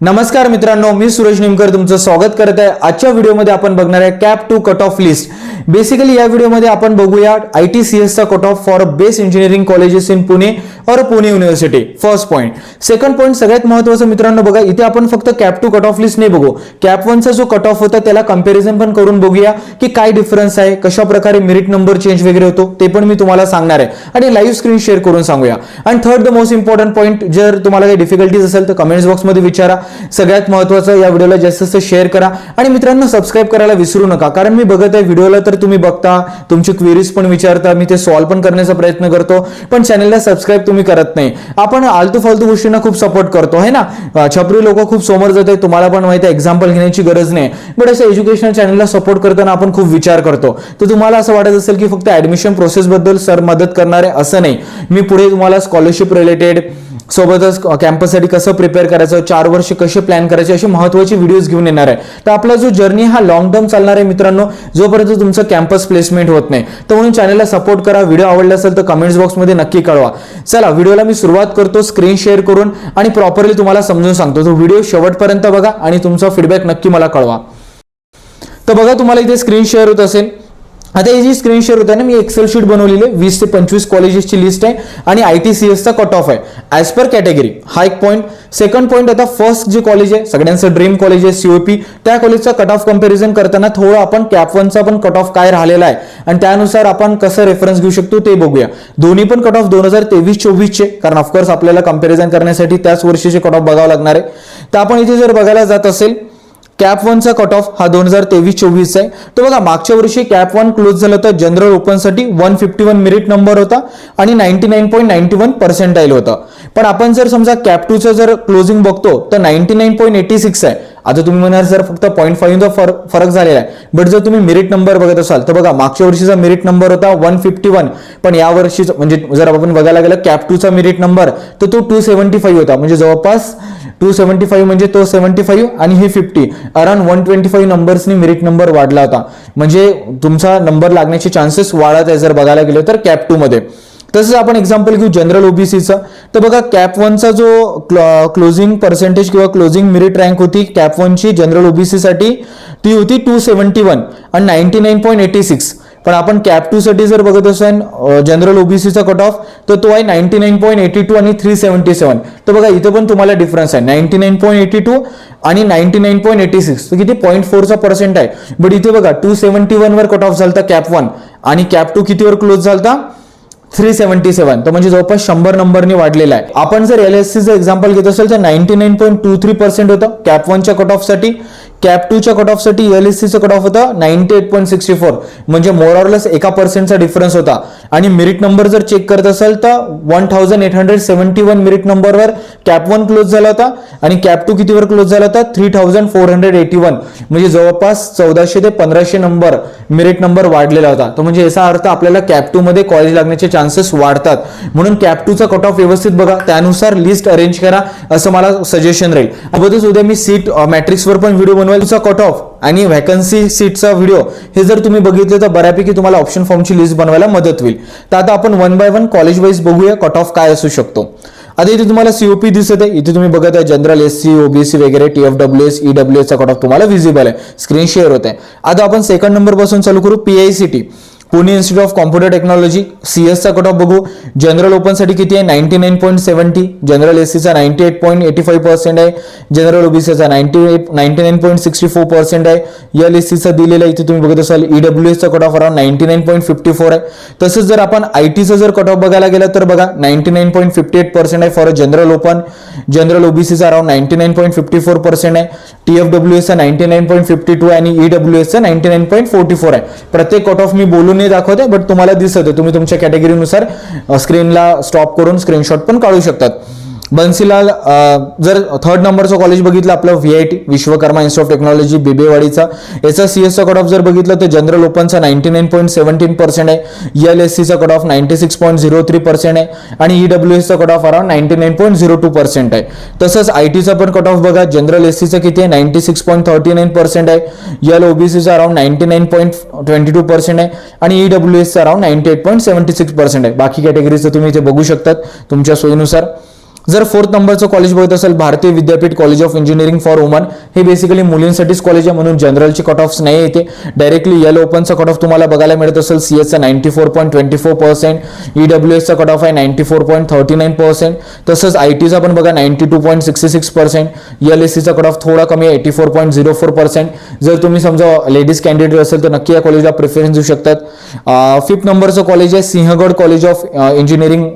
नमस्कार मित्रांनो, मी सुरेश निमकर तुमचं स्वागत करत आहे। आजच्या व्हिडिओमध्ये आपण बघणार आहे CAP 2 cut off list. Basically या व्हिडिओमध्ये आपण बघूया ITCS चा cut off for best engineering colleges in Pune और Pune university. First point. Second point सगळ्यात महत्त्वाचं मित्रांनो बघा, इथे आपण फक्त कॅप 2 कट ऑफ लिस्ट नाही बघू, कॅप 1 चा जो कट ऑफ होता त्याला कंपॅरिझन पण करून बघूया की काय डिफरन्स आहे, कशा प्रकारे मेरिट नंबर चेंज वगैरे होतो ते पण मी तुम्हाला सांगणार आहे आणि लाईव्ह स्क्रीन शेअर करून सांगूया। आणि third the most important point, जर तुम्हाला काही डिफिकल्टीज असेल तर कमेंट्स बॉक्स मध्ये विचारा। सगळ्यात महत्त्वाचं, या व्हिडिओला जास्त जास्त शेअर करा आणि मित्रांनो सबस्क्राइब करायला विसरू नका, कारण मी बघत आहे व्हिडिओला तर तुम्ही बघता, तुमची क्वेरीज पण विचारता, मी ते सॉल्व्ह पण करण्याचा प्रयत्न करतो, पण चॅनलला सबस्क्राइब तुम्ही करत नाही। आपण आलतू फालतू गोष्टींना खूप सपोर्ट करतो है ना, छपरी लोक खूप समोर जात आहेत, तुम्हाला पण माहिती आहे, एक्झाम्पल घेण्याची गरज नाही, बट असं एज्युकेशनल चॅनलला सपोर्ट करताना आपण खूप विचार करतो। तर तुम्हाला असं वाटत असेल की फक्त ऍडमिशन प्रोसेस बद्दल सर मदत करणार आहे, असं नाही, मी पुढे तुम्हाला स्कॉलरशिप रिलेटेड सोबतच कॅम्पससाठी कसं प्रिपेअर करायचं, 4 वर्ष कसे प्लॅन करायचे, असे महत्त्वाचे व्हिडिओज घेऊन येणार आहे। तर आपला जो जर्नी हा लॉंग टर्म चालणार आहे मित्रांनो, जोपर्यंत तुमचं कॅम्पस प्लेसमेंट होत नाही। तर म्हणून चॅनलला सपोर्ट करा। व्हिडिओ आवडला असेल तर कमेंट्स बॉक्समध्ये नक्की कळवा। चला व्हिडिओला मी सुरुवात करतो स्क्रीन शेअर करून आणि प्रॉपरली तुम्हाला समजून सांगतो। तो व्हिडिओ शेवटपर्यंत बघा आणि तुमचा फीडबॅक नक्की मला कळवा। तर बघा, तुम्हाला इथे स्क्रीन शेअर होत असेल। आता ही जी स्क्रीन शेअर होत आहे ना, मी एक्सेल शीट बनवलेली आहे, 20 ते 25 कॉलेजेसची लिस्ट आहे आणि ITCS चा कट ऑफ आहे ॲज पर कॅटेगरी। हा एक पॉईंट। सेकंड पॉईंट, आता फर्स्ट जे कॉलेज आहे, सगळ्यांचं ड्रीम कॉलेज आहे COP, त्या कॉलेजचा कट ऑफ कंपॅरिझन करताना थोडं आपण कॅप 1 चा पण कट ऑफ काय राहिलेला आहे आणि त्यानुसार आपण कसं रेफरन्स घेऊ शकतो ते बघूया। दोन्ही पण कट ऑफ 2023-24 चे, कारण ऑफकोर्स आपल्याला कंपॅरिझन करण्यासाठी त्याच वर्षीचे कट ऑफ बघावं लागणार आहे। तर आपण इथे जर बघायला जात असेल, कॅप 1 चा कट ऑफ हा 2023-24 आहे। तो बघा, मागच्या वर्षी कॅप 1 क्लोज झालं होतं जनरल ओपन साठी 151 मेरिट नंबर होता आणि 99.91 पर्सेंटाइल होतं। पण आपण जर समजा कॅप 2 चा जर क्लोजिंग बघतो तर 99.86 आहे। आता तुम्ही म्हणाल सर फक्त 0.5 फरक झालेला आहे, बट जर तुम्ही मेरिट नंबर बघत असाल तर बघा, मागच्या वर्षीचा मेरिट नंबर होता 151, पण या वर्षीचा म्हणजे जर आपण बघायला गेलं कॅप 2 चा मेरिट नंबर तर तो 275 होता, म्हणजे जवळपास 275 म्हणजे तो 75 आणि हे 50, अराउंड 125 नंबर्सनी मेरिट नंबर वाढला होता, म्हणजे तुमचा नंबर लागण्याचे चान्सेस वाढत आहे जर बघायला गेलं तर कॅप 2 मध्ये। तसंच आपण एक्झाम्पल घेऊ जनरल OBCचा, तर बघा कॅप 1 चा जो क्लोजिंग पर्सेंटेज किंवा क्लोजिंग मेरिट रँक होती कॅप 1 ची जनरल OBC साठी, ती होती 271 आणि 99.86, पण आपण कॅप 2 साठी जर बघत असाल जनरल OBC चा कट ऑफ तर तो आहे 99.82 आणि 377। तर बघा इथे पण तुम्हाला डिफरन्स आहे, 99.82 आणि 99.86, तर किती 0.4 चा पर्सेंट आहे। बट इथे बघा 271 वर कट ऑफ झालता कॅप 1 आणि कॅप 2 कितीवर क्लोज झालता 377, तर म्हणजे जवळपास 100 नंबरनी वाढलेला आहे। आपण जर LSC चं एक्झाम्पल घेत असेल तर 99.23% होतं कॅप 1 च्या कट ऑफ साठी, कॅप 2 च्या कट ऑफ साठी LSC चं कट ऑफ होता 98.64, म्हणजे मोर ऑर लेस 1% डिफरन्स होता। आणि मेरिट नंबर जर चेक करत असाल तर 1871 मेरिट नंबरवर कॅप 1 क्लोज झाला होता आणि कॅप 2 कितीवर क्लोज झाला होता 3481, म्हणजे जवळपास 1400 ते 1500 नंबर मेरिट नंबर वाढलेला होता। तर म्हणजे याचा अर्थ आपल्याला कॅप 2 मध्ये कॉलेज लागण्याचे चान्सेस वाढतात, म्हणून कॅप 2 चा कट ऑफ व्यवस्थित बघा, त्यानुसार लिस्ट अरेंज करा, असं मला सजेशन राहील। अगोदरच उद्या मी सीट मॅट्रिक्सवर पण व्हिडिओ बनवेल, कट ऑफ आणि व्हॅकन्सी सीटचा व्हिडिओ, हे जर तुम्ही बघितले तर बऱ्यापैकी तुम्हाला ऑप्शन फॉर्मची लिस्ट बनवायला मदत होईल। तर आता आपण 1 बाय 1 कॉलेज वाईज बघूया कट ऑफ काय असू शकतो। आता इथे तुम्हाला COP दिसत आहे, इथे तुम्ही बघत आहे जनरल SC OBC वगैरे TFWS EWS चा कट ऑफ तुम्हाला विजिबल आहे, स्क्रीन शेअर होत आहे। आता आपण सेकंड नंबर पासून चालू करू, PICT Pune institute of computer technology, CS चा कट ऑफ बघू। जनरल ओपन साठी किती आहे 99.70, जनरल SC चा 98.85% आहे, जनरल OBC चा 99.64% आहे, LSC चा दिलेला इथे तुम्ही बघत असाल, EWS चा कट ऑफ अराउंड 99.54 आहे। तसंच जर आपण IT चा जर कट ऑफ बघायला गेला तर बघा 99.58% आहे for general open, general OBC चा अराउंड 99.54% आहे, TFWS चा 99.52 आणि EWS चा 99.44 आहे। प्रत्येक कट ऑफ मी बोलून नाही दाखवते, बट तुम्हाला दिसत आहे, तुम्ही तुमच्या कॅटेगरीनुसार स्क्रीनला स्टॉप करून स्क्रीनशॉट पण काढू शकतात। बन्सीलाल जर थर्ड नंबरचं कॉलेज बघितलं आपलं VIT Vishwakarma institute of technology बेबेवाडीचा, याचा CS चा कट ऑफ जर बघितलं तर जनरल ओपनचा 99.17% आहे, LSC चा कट ऑफ 96.03% आहे आणि EWS चा कट ऑफ अराउंड 99.02% आहे। तसंच IT चा पण कट ऑफ बघा, जनरल SC चा किती आहे 96.39% आहे, LOBC चा अराउंड 99.22% आहे आणि EWS चा अराउंड 98.76% आहे। बाकी कॅटेगरीचं तुम्ही इथे बघू शकतात तुमच्या सोयीनुसार। जर 4th नंबरचं कॉलेज बघत असेल भारतीय विद्यापीठ college of engineering for woman, हे बेसिकली मुलींसाठीच कॉलेज आहे म्हणून जनरलचे कट ऑफ्स नाही येते. डायरेक्टली यल ओपनचा कट ऑफ तुम्हाला बघायला मिळत असेल. सीएसचा 94.24%, ईडब्ल्यूएसचा कट ऑफ आहे 94.39%, तसंच आयटीचा पण बघा 92.66%, एलएससीचा कट ऑफ थोडा कमी आहे 84.04%. जर तुम्ही समजा लेडीज कॅन्डिडेट असेल तर नक्की या कॉलेजला प्रेफरन्स देऊ शकतात. 5th नंबरचं कॉलेज आहे Sinhgad college of engineering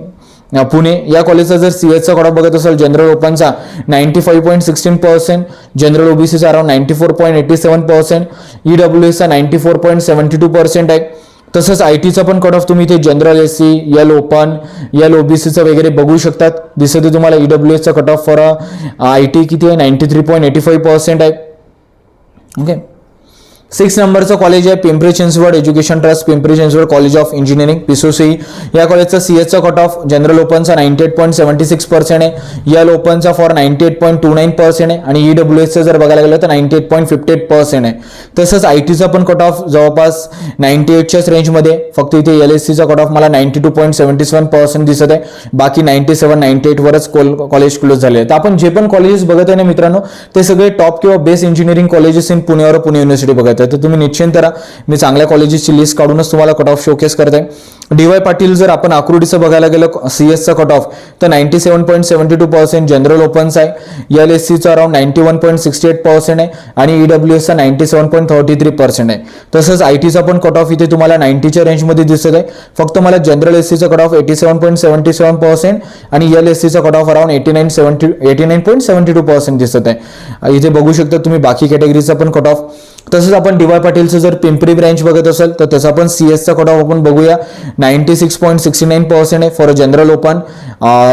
Pune. या कॉलेजचा जर सीएसचा कट ऑफ बघत असेल जनरल ओपनचा 95.16%, जनरल ओबीसीचा अराउंड 94.87%, ईडब्ल्यूएसचा 94.72% आहे. तसंच आयटीचा पण कट ऑफ तुम्ही इथे general SC, L open, L ओबीसीचा वगैरे बघू शकतात. दिसते तुम्हाला ईडब्ल्यूएसचा कट ऑफ फॉर आयटी किती आहे 93.85% आहे. ओके. 6 नंबरचं कॉलेज आहे Pimpri Chinchwad education trust, Pimpri Chinchwad college of engineering पिसोसी. या कॉलेजचा सीएसचा कट ऑफ जनरल ओपनचा 98.76% आहे, यल ओपनचा फॉर 98.29% आहे आणि ईडब्ल्यूएसचा जर बघायला गेलं तर 98.58% आहे. तसंच आयटीचा पण कट ऑफ जवळपास 98च्याच रेंजमध्ये. फक्त इथे एलएससीचा कट ऑफ मला 92.77% दिसत आहे. बाकी 97, 98 वरच कॉलेज क्लोज झाले. तर आपण जे पण कॉलेजेस बघत आहे ना मित्रांनो, ते सगळे टॉप किंवा best engineering colleges in Pune और पुणे युनिव्हर्सिटी बघत. तर तुम्ही निश्चिंत राहा, मी चांगल्या कॉलेजेसची लिस्ट काढूनच तुम्हाला कट ऑफ शोकेस करत आहे. डी वाय पाटील जर आपण आकृतीचं बघायला गेलं सीएसचा कट ऑफ तर 97.72%, जनरल ओपनचा आहे, एलएससीचा अराउंड 91.68% आहे आणि ईडब्ल्यूएसचा 97.33% आहे. तसंच आयटीचा पण कट ऑफ इथे तुम्हाला 90च्या रेंजमध्ये दिसत आहे. फक्त मला जनरल एससीचा कट ऑफ 87.77% आणि एलएससीचा कट ऑफ अराउंड 89.72% दिसत आहे. इथे बघू शकता तुम्ही बाकी कॅटेगरीचा पण कट ऑफ. तसंच आपण डी वाय पाटीलचं जर पिंपरी ब्रँच बघत असेल तर त्याचा पण सीएसचा कट ऑफ आपण बघूया 96.69% आहे फॉर जनरल ओपन,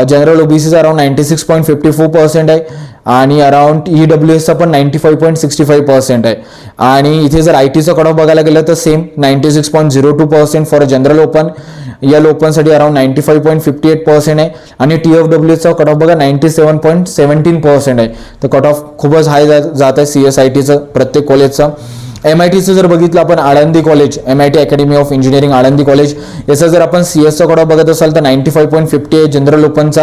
जनरल ओबीसीचा अराउंड 96.54% आहे आणि अराउंड ईडब्ल्यूएसचा पण 95.65% आहे. आणि इथे जर आयटीचा कट ऑफ बघायला गेलं तर same 96.02% for general open, L ओपनसाठी अराउंड 95.58% आहे आणि टीएफडब्ल्यूचा कट ऑफ बघा 97.17% आहे. तर कट ऑफ खूपच हाय जात आहे सीएसआयटीचं प्रत्येक कॉलेजचा. MITचं जर बघितलं आपण Alandi college, MIT academy of engineering Alandi college, याचा जर आपण सीएसचा कट ऑफ बघत असाल तर 95.50 आहे जनरल ओपनचा,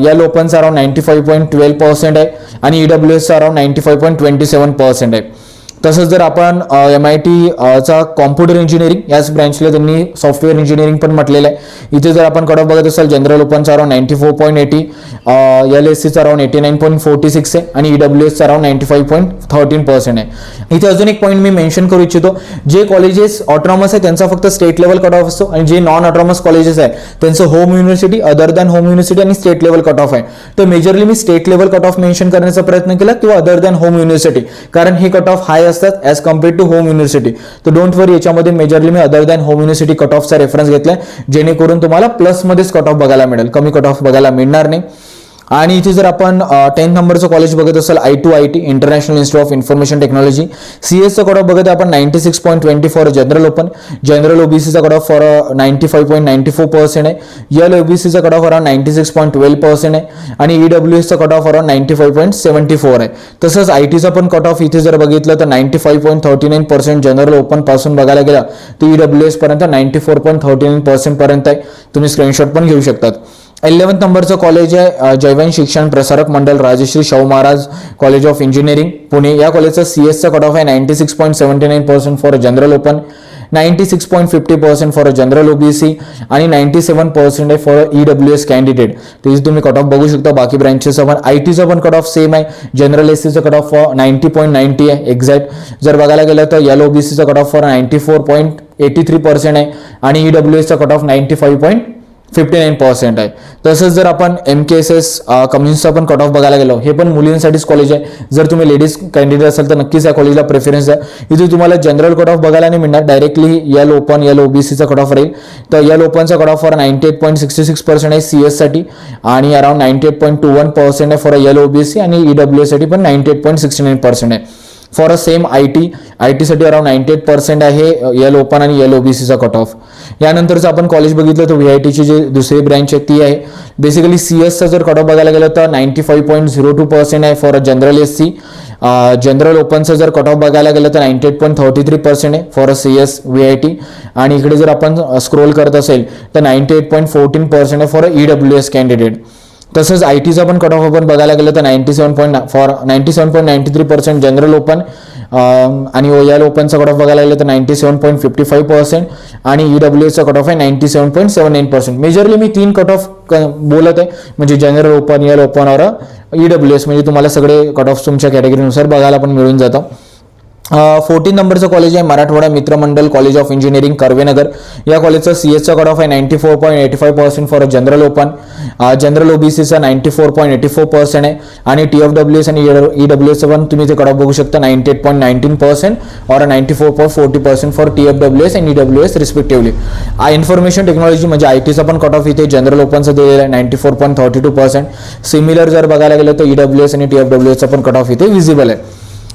यल ओपनचा अराउंड 95.12% आहे आणि ईडब्ल्यूएसचा अराउंड 95.27% आहे. तसंच जर आपण MITचा कॉम्प्युटर इंजिनिअरिंग याच ब्रँचला त्यांनी सॉफ्टवेअर इंजिनिअरिंग पण म्हटलेलं आहे. इथे जर आपण कट ऑफ बघत असाल जनरल ओपनचा अराउंड 94.80, LSCचा अराउंड 89.46 आहे आणि ईडब्ल्यूएसचा अराउंड 95.13% आहे. इथे अजून एक पॉईंट मी मेन्शन करू इच्छितो, जे कॉलेजेस ऑटोनॉमस आहे त्यांचा फक्त स्टेट लेवल कट ऑफ असतो आणि जे नॉन ऑटोनॉमस कॉलेजेस आहे त्यांचं home university, other than home university आणि स्टेट लेवल कट ऑफ आहे. तर मेजरली मी state level cut off mention करण्याचा प्रयत्न केला किंवा अदर दॅन होम युनिव्हर्सिटी, कारण हे कट ऑफ हाय असतात as compare to home university. तर डोंट वरी, याच्यामध्ये मेजरली मी other than home university cut ऑफचा रेफरन्स घेतलाय जेणेकरून तुम्हाला प्लस मध्येच कट ऑफ बघायला मिळेल, कमी कट ऑफ बघायला मिळणार नाही. आणि इथे जर आपण 10th नंबरचं कॉलेज बघत असाल I2IT international institute of information technology, सीएसचा कट ऑफ बघत आपण 96.20 फॉर जनरल ओपन, जनरल ओबीसीचा कट ऑफ फॉर 95.94% आहे, यल ओबीसीचा कट ऑफ अराउंड 96.12% आहे आणि ईडब्ल्यूएसचा कट ऑफ अराउंड 95.74 आहे. तसंच आयटीचा पण कट ऑफ इथे जर बघितलं तर 95.39% जनरल ओपन पासून बघायला गेला तर ईडब्ल्यूएस पर्यंत 94.39% पर्यंत आहे. तुम्ही स्क्रीनशॉट पण घेऊ शकतात. 11th नंबरचं कॉलेज आहे जैवन शिक्षण प्रसारक मंडळ Rajashri Shahu Maharaj college of engineering Pune. या कॉलेजचा सीएसचा कट ऑफ आहे 96.79% for general open, 96.50% for general OBC आणि 97% आहे फॉर ईडब्ल्यूएस कॅन्डिडेट. तर तुम्ही कट ऑफ बघू शकता. बाकी ब्रँचेसचा पण आयटीचा पण कट ऑफ सेम आहे, जनरल एससीचा कट ऑफ फॉर 90.90 आहे एक्झॅक्ट. जर बघायला गेलं तर यल ओबीसीचा कट ऑफ फॉर 94.83% आहे आणि ईडब्ल्यूएसचा कट ऑफ 95.59% आहे. तसंच जर आपण MKSS कम्युनिस्टचा पण कट ऑफ बघायला गेलो, हे पण मुलींसाठीच कॉलेज आहे. जर तुम्ही लेडीज कॅन्डिडेट असाल तर नक्कीच या कॉलेजला प्रेफरन्स द्या. इथे तुम्हाला जनरल कट ऑफ बघायला नाही मिळणार, डायरेक्टली यल ओपन, यल ओबीसीचा कट ऑफ राहील. तर यल ओपनचा कट ऑफ फॉर 98.66% आहे सीएससाठी आणि अराउंड 98.21% आहे फॉर यल ओबीसी आणि ईडब्ल्यूएस साठी पण 98.69% आहे. फॉर अ सेम आयटीसाठी अराउंड 98% आहे यल ओपन आणि यल ओबीसीचा कट ऑफ. यानंतरचं आपण कॉलेज बघितलं तर VITची जी दुसरी ब्रँच आहे ती आहे बेसिकली सीएसचा जर कट ऑफ बघायला गेलं तर 95.02% आहे फॉर जनरल एससी. जनरल ओपनचं जर कट ऑफ बघायला गेलं तर 98.33% आहे फॉर CS VIT आणि इकडे जर आपण स्क्रोल करत असेल तर 98.14% आहे फॉर ईडब्ल्यूएस कॅन्डिडेट. तसंच आय टीचा पण कट ऑफ आपण बघायला गेलं तर 97.93% जनरल ओपन आणि ओएल ओपनचा कट ऑफ बघायला गेलं तर 97.55% आणि ईडब्ल्यूएसचा कट ऑफ आहे 97.79%. मेजरली मी 3 कट ऑफ बोलत आहे, म्हणजे जनरल ओपन, एल ओपन और ईडब्ल्यूएस, म्हणजे तुम्हाला सगळे कट ऑफ तुमच्या कॅटेगरीनुसार बघायला पण मिळून जातं. 14 नंबरचं कॉलेज आहे Marathwada Mitramandal college of engineering Karvenagar. या कॉलेजचा सीएसचा कट ऑफ आहे 94.85% फॉर जनरल ओपन. जनरल ओबीसीचा 94.84% आहे आणि TFWS आणि ईडब्ल्यूएसचं पण तुम्ही ते कट ऑफ बघू शकता 98.19% और 94.40% फॉर TFWS आणि ईडब्ल्यूएस रिस्पेक्टिव्हली. इन्फॉर्मेशन टेक्नॉलॉजी म्हणजे आयटीचा पण कट ऑफ इथे जनरल ओपनचा दिलेला आहे 94.32%. सिमिलर जर बघायला गेलं तर ईडब्ल्यूएस आणि TFWSचा पण कट ऑफ इथे विजिबल आहे.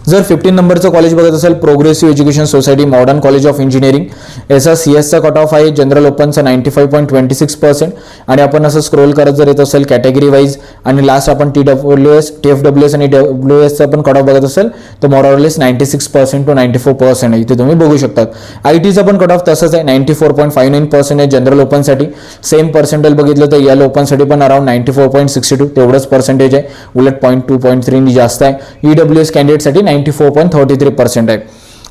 जर 15 नंबरचं कॉलेज बघत असेल progressive education society modern college of engineering, याचा सीएसचा कट ऑफ आहे जनरल ओपनचा 95.26% आणि आपण असं स्क्रोल करत जर येत असेल कॅटेगरी वाईज आणि लास्ट आपण TFWS आणि डब्ल्यूएसचा पण कट ऑफ बघत असेल तर मोरलेस 96% to 94% आहे, इथे तुम्ही बघू शकतात. आयटीचा पण कट ऑफ तसंच आहे 94.59% आहे जनरल ओपनसाठी. सेम पर्सेंटेज बघितलं तर एल ओपनसाठी पण अराउंड 94.62 तेवढंच पर्सेंटेज आहे, उलट 0.2-0.3 जास्त आहे. ईडब्ल्यूएस कॅन्डिडेटसाठी 94.33% आहे.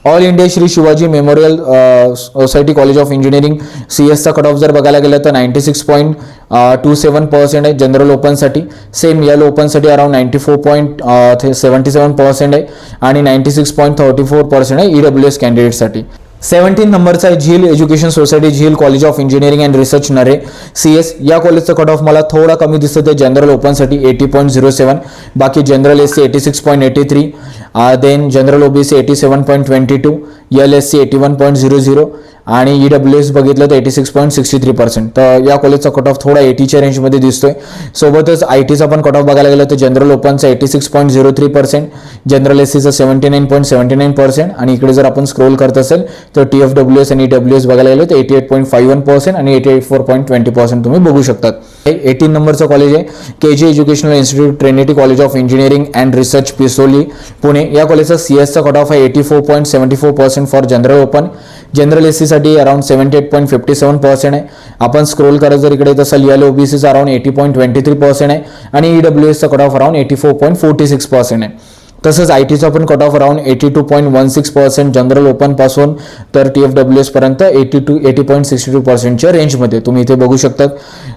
All India Shri Shivaji memorial society college of engineering सीएसचा कट ऑफ जर बघायला गेलं तर 96.27% आहे जनरल ओपनसाठी. सेम एल ओपनसाठी अराउंड 94.77% आहे आणि 96.34% आहे ईडब्ल्यूएस कॅन्डिडेटसाठी. 17 नंबरचा आहे झील एज्युकेशन सोसायटी झील college of engineering and research Nare CS. या कॉलेजचा कट ऑफ मला थोडा कमी दिसत आहे जनरल ओपनसाठी 80.07, बाकी general SC 86.83, then general OBC 87.22, LSC 81.00 आणि ईडब्ल्यूएस बघितलं तर 86.63%. तर या कॉलेजचा कट ऑफ थोडा 80च्या रेंजमध्ये दिसतोय. सोबतच आयटीचा पण कट ऑफ बघायला गेलं तर जनरल ओपनचा 86.03%, जनरल एससीचा 79.79% आणि इकडे जर आपण स्क्रोल करत असेल तर TFWS आणि ईडब्ल्यूएस बघायला गेलं तर 88.51% आणि 84.20% तुम्ही बघू शकतात. 18 नंबरचं कॉलेज आहे KG educational institute trinity college of engineering and research Pisoli Pune. या कॉलेजचा सीएसचा कट ऑफ आहे 84.74% फॉर जनरल ओपन. जनरल एससीसाठी अराउंड 78.57% आहे. आपण स्क्रोल करत जर इकडे येत असेल एल ओबीसीचा अराउंड 80.23% आहे आणि ईडब्ल्यूएसचा कट ऑफ अराउंड 84.46% आहे. तसंच आयटीचा पण cut off around 82.16% general open पासून तर TFWS पर्यंत 80.62%च्या रेंजमध्ये तुम्ही इथे बघू शकतात.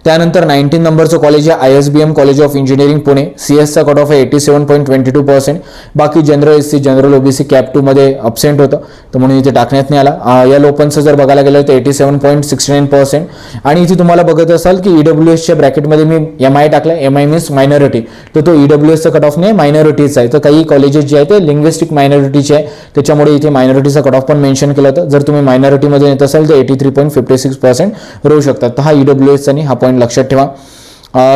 त्यानंतर 19 नंबरचं कॉलेज आहे ISBM college of engineering Pune. सीएसचा कट ऑफ आहे 87.22%. बाकी general SC general OBC CAP 2 मध्ये अब्सेंट होतं तर म्हणून इथे टाकण्यात नाही आला. एल ओपनचं जर बघायला गेलं तर 87.69% आणि इथे तुम्हाला बघत असाल की ईडब्ल्यूएसच्या ब्रॅकेटमध्ये मी MI टाकलं. MI मीन्स मायनॉरिटी, तर तो ईडब्ल्यूएसचा कट ऑफ नाही मायनॉरिटीचा आहे. तर काही कॉलेजेस जे आहे ते लिंग्विस्टिक मायनॉरिटीचे आहे त्याच्यामुळे इथे मायनॉरिटीचा कट ऑफ पण मेन्शन केला होता. जर तुम्ही मायनॉरिटीमध्ये येत असाल तर 83.56% राहू शकतात. तर हा ईडब्ल्यूएसचा आणि हा पॉईंट लक्षात ठेवा.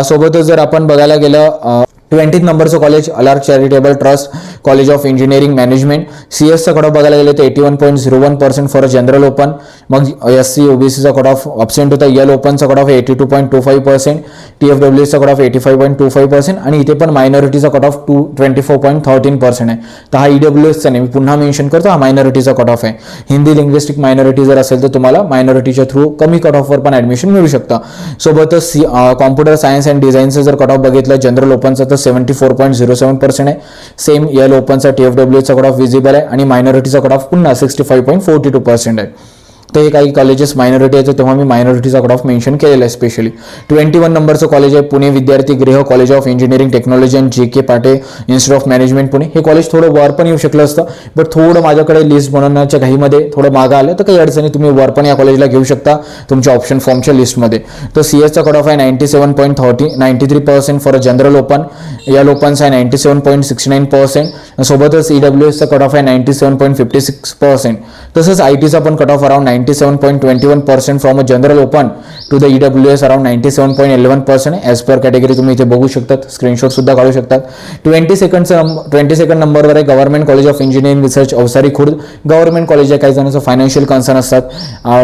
सोबतच जर आपण बघायला गेलं 20 नंबरचं college Alard charitable trust college of engineering management. सीएसचा कट ऑफ बघायला गेलं तर 81.01% फॉर जनरल ओपन. मग SC ओबीसीचा कट ऑफ अब्सेंट होता. एल ओपनचा कट ऑफ 82.25%, TFWSचा कट ऑफ 85.25% आणि इथे पण मायनॉरिटीचा कट ऑफ 24.13% आहे. तर हा ईडब्ल्यूएसचा नाही, मी पुन्हा मेन्शन करतो, हा मायनॉरिटीचा कट ऑफ आहे. हिंदी लिंग्विस्टिक मायनॉरिटी जर असेल तर तुम्हाला मायनॉरिटीच्या थ्रू कमी कट ऑफवर पण ऍडमिशन मिळू शकतं. सोबतच कॉम्प्युटर सायन्स अँड डिझाईनचं जर कट ऑफ बघितलं जनरल ओपनचा तर 74.07% आहे. सेम एल ओपनचा TFWSचा कट ऑफ विजिबल आहे आणि मायनॉरिटीचा कट ऑफ पुन्हा 65.42% आहे. तर हे काही कॉलेजेस मायनॉरिटी आहेत तेव्हा मी मायनॉरिटीचा कट ऑफ मेन्शन केलेला आहे स्पेशली. 21 नंबरचं कॉलेज आहे पुणे विद्यार्थी गृह college of engineering technology and JK पाटे इन्स्टिट्यूट ऑफ मॅनेजमेंट पुणे. हे कॉलेज थोडं वर पण येऊ शकलं असतं बट थोडं माझ्याकडे लिस्ट बनवण्याच्या घाईमध्ये थोडं मागं आलं तर काही अडचणी तुम्ही वर पण या कॉलेजला घेऊ शकता तुमच्या ऑप्शन फॉर्मच्या लिस्टमध्ये. तर सीएसचा कट ऑफ आहे 97.93% फॉर जनरल ओपन. एल ओपनचा आहे 97.69%. सोबतच ईडब्ल्यूएसचा कट ऑफ आहे 97.56%. तसंच आयटीचा पण cut off around 97.21% from a general open to the EWS around 97.11% as per category तुम्ही इथे बघू शकतात. स्क्रीनशॉट सुद्धा काढू शकतात. 22nd नंबरवर आहे government college of engineering research Avasari Khurd. Government college आहे, काही जणांचं फायनान्शियल कन्सर्न असतात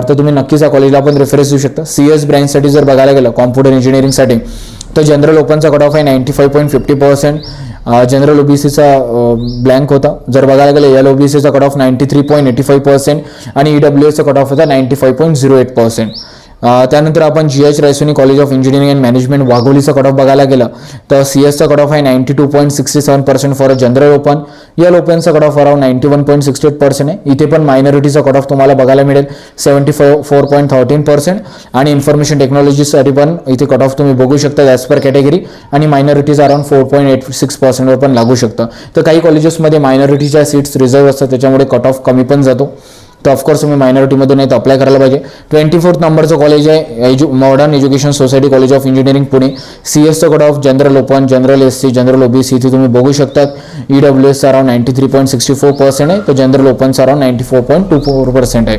तर तुम्ही नक्कीच या कॉलेजला पण रेफरन्स देऊ शकता. CS ब्रँचसाठी जर बघायला गेलं कॉम्प्युटर इंजिनिअरिंगसाठी तर जनरल ओपनचा कट ऑफ आहे 95.50%. जनरल ओबीसीचा ब्लँक होता. जर बघायला गेलं एल ओबीसीचा कट ऑफ 93.85% आणि ईडब्ल्यूएसचा कट ऑफ होता 95.08%. त्यानंतर आपण GH Raisoni college of engineering and management वाघोलीचा कट ऑफ बघायला गेलं तर CS चा कट ऑफ आहे 92.67% फॉर अ जनरल ओपन. या ओपनचा कट ऑफ अराउंड 91.68% आहे. इथे पण मायनॉरिटीचा कट ऑफ तुम्हाला बघायला मिळेल 74.13% आणि इन्फॉर्मेशन टेक्नॉलॉजीसाठी पण इथे कट ऑफ तुम्ही बघू शकता ॲज पर कॅटेगरी आणि मायनॉरिटीज अराउंड 4.86% वर पण लागू शकतं. तर काही कॉलेजेसमध्ये मायनॉरिटीच्या सीट्स रिझर्व्ह असतात त्याच्यामुळे कट ऑफ कमी पण जातो. तर ऑफकोर्स तुम्ही मायनॉरिटीमध्ये नाही तर अप्लाय करायला पाहिजे. 24th नंबरचं कॉलेज आहे modern education society college of engineering Pune. CSचं cut off general open, general SC, general OBC इथे तुम्ही बघू शकतात. EWS अराउंड 93.64% आहे तर जनरल ओपनचं अराउंड 94.24% आहे.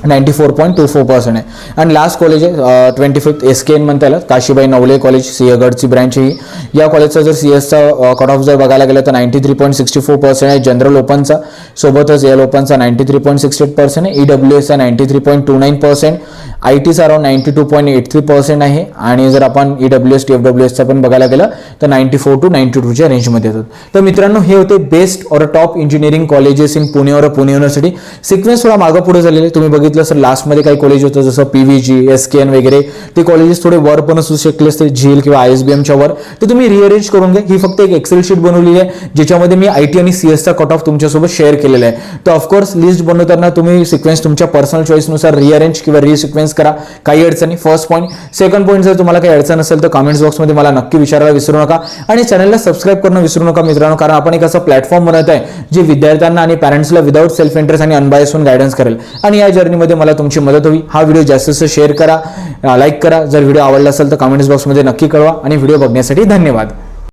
94.24% आहे. आणि लास्ट कॉलेज आहे 25th SKN म्हणता येईल काशीबाई नवले कॉलेज सिंहगडची ब्रँच ही. या कॉलेजचा जर CSचा कट ऑफ जर बघायला गेलं तर 93.64% आहे जनरल ओपनचा. सोबतच एल ओपनचा 93.68% आहे. EWSचा 93.29%. ITचा अराउंड 92.83% आहे. आणि जर आपण EWS TFWSचा पण बघायला गेलं तर 94 to 92च्या रेंजमध्ये येतात. तर मित्रांनो हे होते बेस्ट और top engineering colleges in Pune और पुणे युनिव्हर्सिटी. सिक्वेन्स थोडा मागं पुढे झालेले तुम्ही बघितलं सर. लास्टमध्ये काही कॉलेज होतं जसं PVG, SKN वगैरे ते कॉलेजेस थोडे वर पण असू शकले असते झील किंवा ISBMच्या वर. तर तुम्ही रिअरेंज करून घ्या. ही फक्त एक एक्सेल शीट बनवलेली आहे ज्याच्यामध्ये मी IT आणि CS चा कट ऑफ तुमच्यासोबत शेअर केलेला आहे. तर ऑफकोर्स लिस्ट बनवताना तुम्ही सिक्वेन्स तुमच्या पर्सनल चॉईसनुसार रिअरेंज किंवा रिसिक्वेन्स करा. काही अडचणी. First point. सेकंड पॉईंट जर तुम्हाला काही अडचण असेल तर कमेंट्स बॉक्समध्ये मला नक्की विचारायला विसरू नका आणि चॅनलला सबस्क्राईब करणं विसरू नका मित्रांनो, कारण आपण एक असं प्लॅटफॉर्म बनवत आहे जे विद्यार्थ्यांना आणि पॅरेंट्सला विदाऊट सेल्फ इंटरेस्ट आणि अनबायस होऊन गायडन्स करेल आणि या जर्नीमध्ये मला तुमची मदत होईल. हा व्हिडिओ जास्तीत जास्त शेअर करा, लाईक करा. जर व्हिडिओ आवडला असेल तर कमेंट्स बॉक्समध्ये नक्की कळवा आणि व्हिडिओ बघण्यासाठी धन्यवाद.